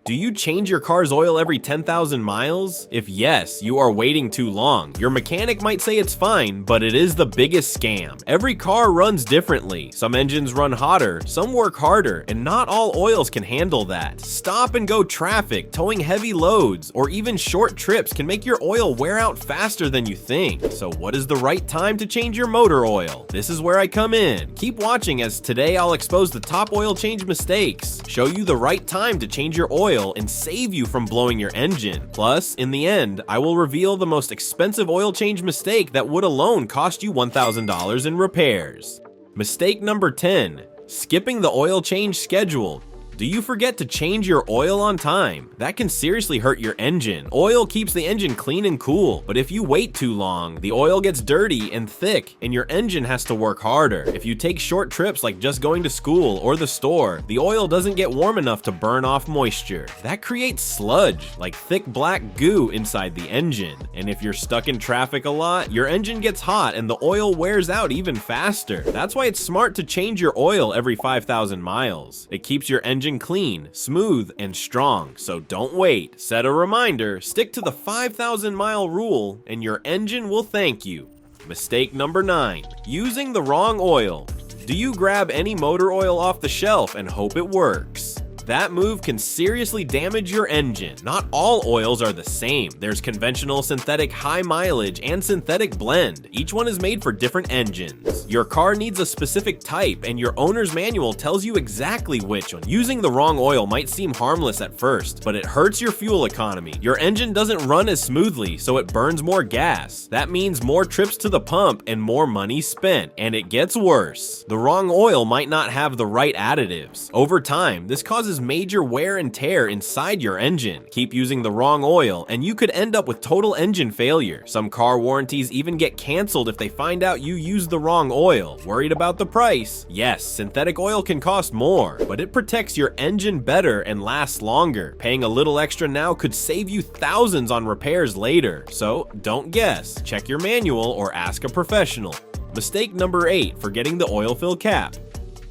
Do you change your car's oil every 10,000 miles? If yes, you are waiting too long. Your mechanic might say it's fine, but it is the biggest scam. Every car runs differently. Some engines run hotter, some work harder, and not all oils can handle that. Stop and go traffic, towing heavy loads, or even short trips can make your oil wear out faster than you think. So what is the right time to change your motor oil? This is where I come in. Keep watching, as today I'll expose the top oil change mistakes, show you the right time to change your oil, and save you from blowing your engine. Plus, in the end, I will reveal the most expensive oil change mistake that would alone cost you $1,000 in repairs. Mistake number 10. Skipping the oil change schedule. Do you forget to change your oil on time? That can seriously hurt your engine. Oil keeps the engine clean and cool, but if you wait too long, the oil gets dirty and thick, and your engine has to work harder. If you take short trips like just going to school or the store, the oil doesn't get warm enough to burn off moisture. That creates sludge, like thick black goo inside the engine. And if you're stuck in traffic a lot, your engine gets hot and the oil wears out even faster. That's why it's smart to change your oil every 5,000 miles. It keeps your engine clean, smooth, and strong, so don't wait. Set a reminder, stick to the 5,000 mile rule, and your engine will thank you. Mistake number 9. Using the wrong oil. Do you grab any motor oil off the shelf and hope it works? That move can seriously damage your engine. Not all oils are the same. There's conventional, synthetic, high mileage, and synthetic blend. Each one is made for different engines. Your car needs a specific type, and your owner's manual tells you exactly which one. Using the wrong oil might seem harmless at first, but it hurts your fuel economy. Your engine doesn't run as smoothly, so it burns more gas. That means more trips to the pump and more money spent, and it gets worse. The wrong oil might not have the right additives. Over time, this causes major wear and tear inside your engine. Keep using the wrong oil and you could end up with total engine failure. Some car warranties even get canceled if they find out you used the wrong oil. Worried about the price? Yes, synthetic oil can cost more, but it protects your engine better and lasts longer. Paying a little extra now could save you thousands on repairs later. So don't guess. Check your manual or ask a professional. Mistake number 8. Forgetting the oil fill cap.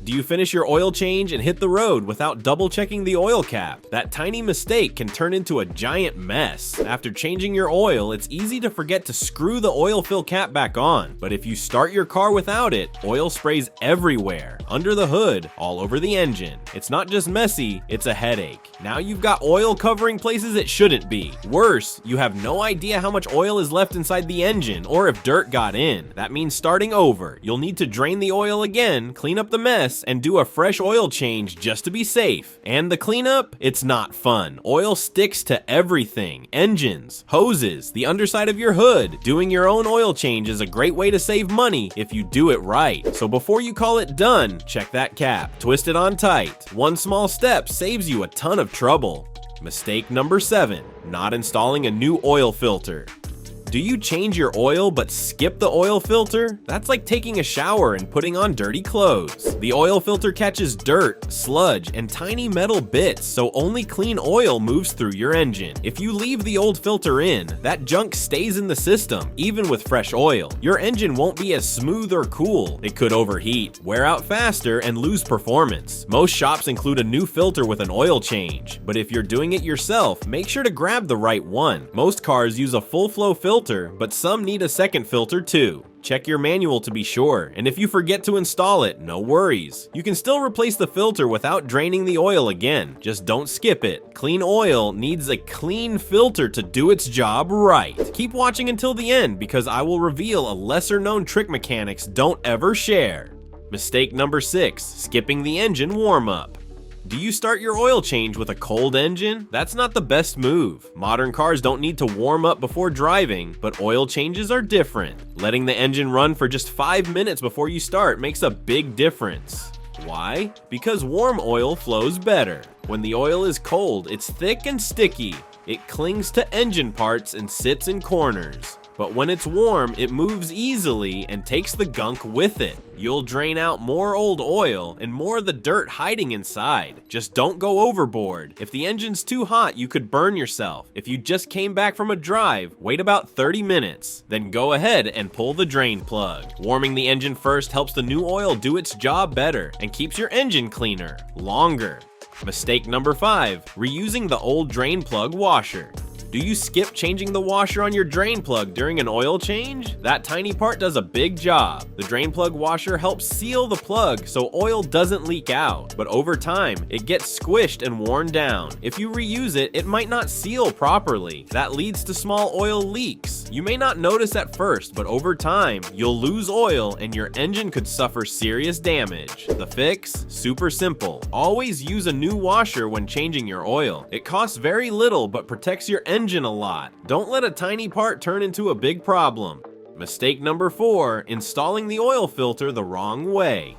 Do you finish your oil change and hit the road without double checking the oil cap? That tiny mistake can turn into a giant mess. After changing your oil, it's easy to forget to screw the oil fill cap back on. But if you start your car without it, oil sprays everywhere, under the hood, all over the engine. It's not just messy, it's a headache. Now you've got oil covering places it shouldn't be. Worse, you have no idea how much oil is left inside the engine or if dirt got in. That means starting over. You'll need to drain the oil again, clean up the mess, and do a fresh oil change just to be safe. And the cleanup? It's not fun. Oil sticks to everything. Engines, hoses, the underside of your hood. Doing your own oil change is a great way to save money if you do it right. So before you call it done, check that cap. Twist it on tight. One small step saves you a ton of trouble. Mistake number 7. Not installing a new oil filter. Do you change your oil but skip the oil filter? That's like taking a shower and putting on dirty clothes. The oil filter catches dirt, sludge, and tiny metal bits, so only clean oil moves through your engine. If you leave the old filter in, that junk stays in the system, even with fresh oil. Your engine won't be as smooth or cool. It could overheat, wear out faster, and lose performance. Most shops include a new filter with an oil change, but if you're doing it yourself, make sure to grab the right one. Most cars use a full flow filter, but some need a second filter too. Check your manual to be sure, and if you forget to install it, no worries. You can still replace the filter without draining the oil again. Just don't skip it. Clean oil needs a clean filter to do its job right. Keep watching until the end because I will reveal a lesser known trick mechanics don't ever share. Mistake number 6. Skipping the engine warm-up. Do you start your oil change with a cold engine? That's not the best move. Modern cars don't need to warm up before driving, but oil changes are different. Letting the engine run for just 5 minutes before you start makes a big difference. Why? Because warm oil flows better. When the oil is cold, it's thick and sticky. It clings to engine parts and sits in corners. But when it's warm, it moves easily and takes the gunk with it. You'll drain out more old oil and more of the dirt hiding inside. Just don't go overboard. If the engine's too hot, you could burn yourself. If you just came back from a drive, wait about 30 minutes. Then go ahead and pull the drain plug. Warming the engine first helps the new oil do its job better and keeps your engine cleaner, longer. Mistake number 5. Reusing the old drain plug washer. Do you skip changing the washer on your drain plug during an oil change? That tiny part does a big job. The drain plug washer helps seal the plug so oil doesn't leak out, but over time, it gets squished and worn down. If you reuse it, it might not seal properly. That leads to small oil leaks. You may not notice at first, but over time, you'll lose oil and your engine could suffer serious damage. The fix? Super simple. Always use a new washer when changing your oil. It costs very little but protects your engine a lot. Don't let a tiny part turn into a big problem. Mistake number 4. Installing the oil filter the wrong way.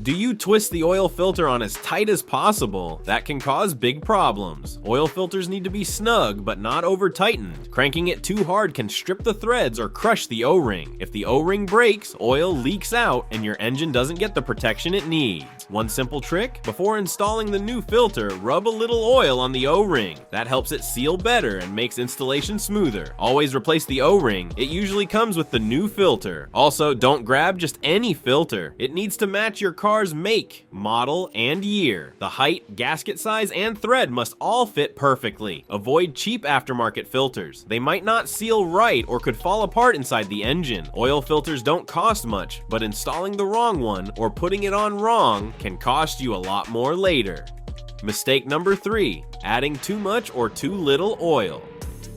Do you twist the oil filter on as tight as possible? That can cause big problems. Oil filters need to be snug but not over tightened. Cranking it too hard can strip the threads or crush the O-ring. If the O-ring breaks, oil leaks out and your engine doesn't get the protection it needs. One simple trick: before installing the new filter, rub a little oil on the O-ring. That helps it seal better and makes installation smoother. Always replace the O-ring. It usually comes with the new filter. Also, don't grab just any filter. It needs to match your car's make, model, and year. The height, gasket size, and thread must all fit perfectly. Avoid cheap aftermarket filters. They might not seal right or could fall apart inside the engine. Oil filters don't cost much, but installing the wrong one or putting it on wrong can cost you a lot more later. Mistake number 3. Adding too much or too little oil.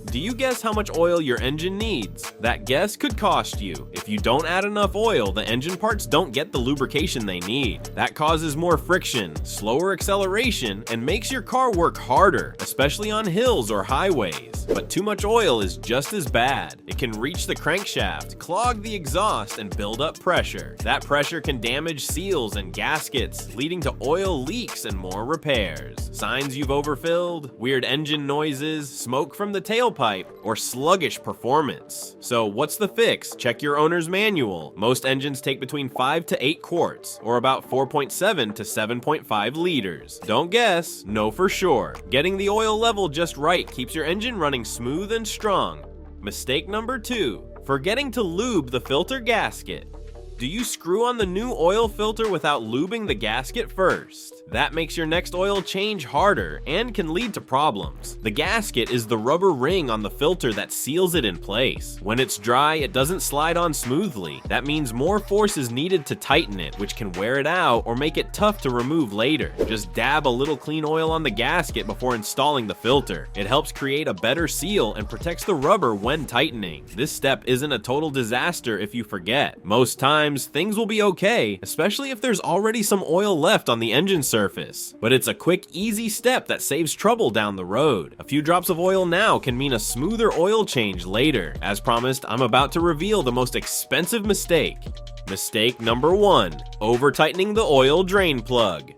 Do you guess how much oil your engine needs? That guess could cost you. If you don't add enough oil, the engine parts don't get the lubrication they need. That causes more friction, slower acceleration, and makes your car work harder, especially on hills or highways. But too much oil is just as bad. It can reach the crankshaft, clog the exhaust, and build up pressure. That pressure can damage seals and gaskets, leading to oil leaks and more repairs. Signs you've overfilled: weird engine noises, smoke from the tailpipe, or sluggish performance. So what's the fix? Check your owner's manual. Most engines take between 5 to 8 quarts, or about 4.7 to 7.5 liters. Don't guess, know for sure. Getting the oil level just right keeps your engine running smooth and strong. Mistake number 2. Forgetting to lube the filter gasket. Do you screw on the new oil filter without lubing the gasket first? That makes your next oil change harder and can lead to problems. The gasket is the rubber ring on the filter that seals it in place. When it's dry, it doesn't slide on smoothly. That means more force is needed to tighten it, which can wear it out or make it tough to remove later. Just dab a little clean oil on the gasket before installing the filter. It helps create a better seal and protects the rubber when tightening. This step isn't a total disaster if you forget. Most times, things will be okay, especially if there's already some oil left on the engine surface. But it's a quick, easy step that saves trouble down the road. A few drops of oil now can mean a smoother oil change later. As promised, I'm about to reveal the most expensive mistake. Mistake number 1. Over-tightening the oil drain plug.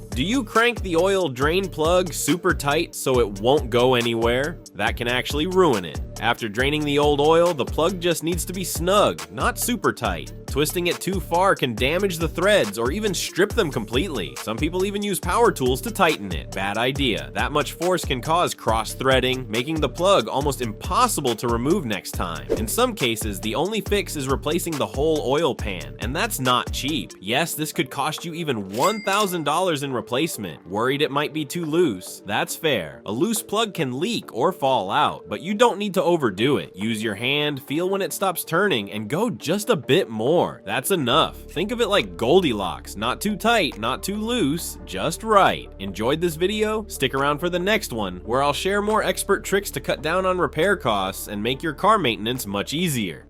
Do you crank the oil drain plug super tight so it won't go anywhere? That can actually ruin it. After draining the old oil, the plug just needs to be snug, not super tight. Twisting it too far can damage the threads or even strip them completely. Some people even use power tools to tighten it. Bad idea. That much force can cause cross-threading, making the plug almost impossible to remove next time. In some cases, the only fix is replacing the whole oil pan, and that's not cheap. Yes, this could cost you even $1,000 in replacement. Worried it might be too loose? That's fair. A loose plug can leak or fall out, but you don't need to overdo it. Use your hand, feel when it stops turning, and go just a bit more. That's enough. Think of it like Goldilocks. Not too tight, not too loose, just right. Enjoyed this video? Stick around for the next one, where I'll share more expert tricks to cut down on repair costs and make your car maintenance much easier.